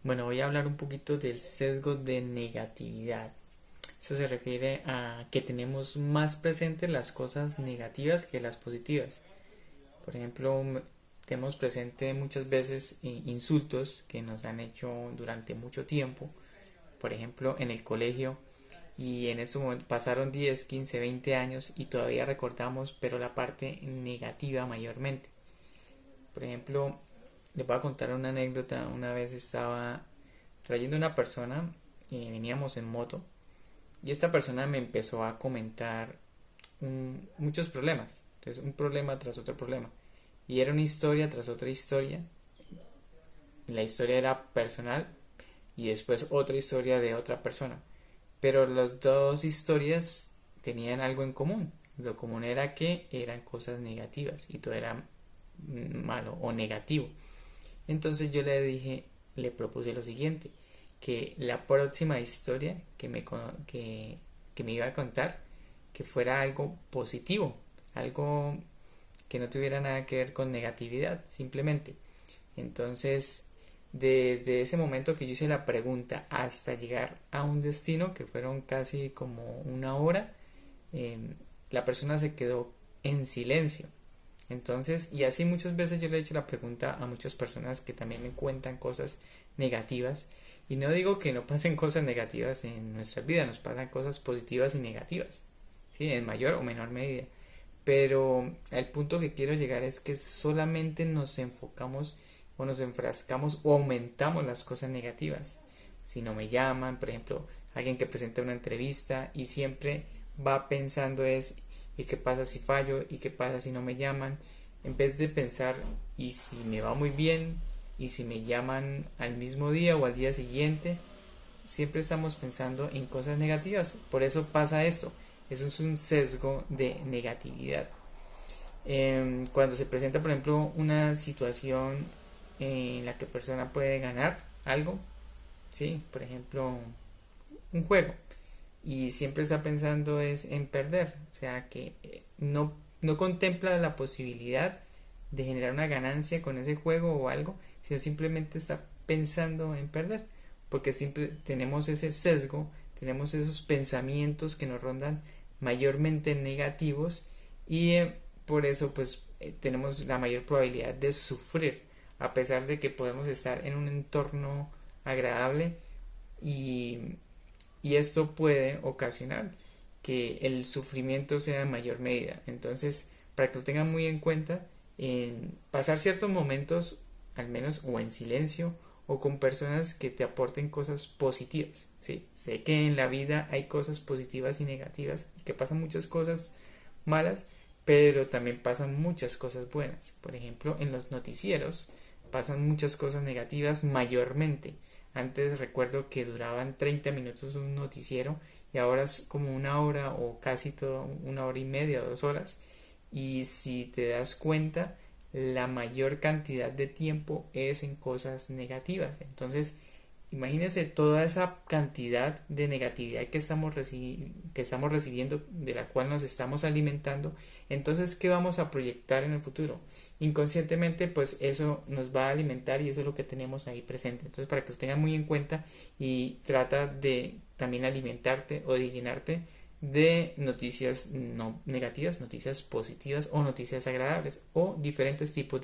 Bueno, voy a hablar un poquito del sesgo de negatividad. Eso se refiere a que tenemos más presentes las cosas negativas que las positivas. Por ejemplo, tenemos presente muchas veces insultos que nos han hecho durante mucho tiempo. Por ejemplo, en el colegio, y en este momento pasaron 10, 15, 20 años y todavía recordamos, pero la parte negativa mayormente. Por ejemplo, les voy a contar una anécdota. Una vez estaba trayendo una persona y veníamos en moto y esta persona me empezó a comentar muchos problemas. Entonces, un problema tras otro problema. Y era una historia tras otra historia. La historia era personal y después otra historia de otra persona. Pero las dos historias tenían algo en común. Lo común era que eran cosas negativas y todo era malo o negativo. Entonces yo le propuse lo siguiente, que la próxima historia que me iba a contar, que fuera algo positivo, algo que no tuviera nada que ver con negatividad, simplemente. Entonces, desde ese momento que yo hice la pregunta hasta llegar a un destino, que fueron casi como una hora, eh, la persona se quedó en silencio. Entonces, y así muchas veces yo le he hecho la pregunta a muchas personas que también me cuentan cosas negativas. Y no digo que no pasen cosas negativas en nuestras vidas, nos pasan cosas positivas y negativas, ¿sí? En mayor o menor medida. Pero el punto que quiero llegar es que solamente nos enfocamos o nos enfrascamos o aumentamos las cosas negativas. Si no me llaman, por ejemplo, alguien que presenta una entrevista y siempre va pensando es ¿y qué pasa si fallo? ¿Y qué pasa si no me llaman? En vez de pensar ¿y si me va muy bien? ¿Y si me llaman al mismo día o al día siguiente? Siempre estamos pensando en cosas negativas. Por eso pasa esto. Eso es un sesgo de negatividad. Cuando se presenta, por ejemplo, una situación en la que la persona puede ganar algo, ¿sí? Por ejemplo, un juego, y siempre está pensando es en perder, o sea que no contempla la posibilidad de generar una ganancia con ese juego o algo, sino simplemente está pensando en perder, porque siempre tenemos ese sesgo, tenemos esos pensamientos que nos rondan mayormente negativos y por eso pues tenemos la mayor probabilidad de sufrir, a pesar de que podemos estar en un entorno agradable y esto puede ocasionar que el sufrimiento sea en mayor medida. Entonces, para que lo tengan muy en cuenta, en pasar ciertos momentos, al menos o en silencio, o con personas que te aporten cosas positivas. Sí, sé que en la vida hay cosas positivas y negativas, y que pasan muchas cosas malas, pero también pasan muchas cosas buenas. Por ejemplo, en los noticieros pasan muchas cosas negativas mayormente. Antes recuerdo que duraban 30 minutos un noticiero y ahora es como una hora o casi toda una hora y media o 2 horas. Y si te das cuenta, la mayor cantidad de tiempo es en cosas negativas. Entonces, imagínense toda esa cantidad de negatividad que estamos recibiendo, de la cual nos estamos alimentando. Entonces, ¿qué vamos a proyectar en el futuro? Inconscientemente, pues eso nos va a alimentar y eso es lo que tenemos ahí presente. Entonces, para que lo tengan muy en cuenta y trata de también alimentarte o de llenarte de noticias no negativas, noticias positivas o noticias agradables o diferentes tipos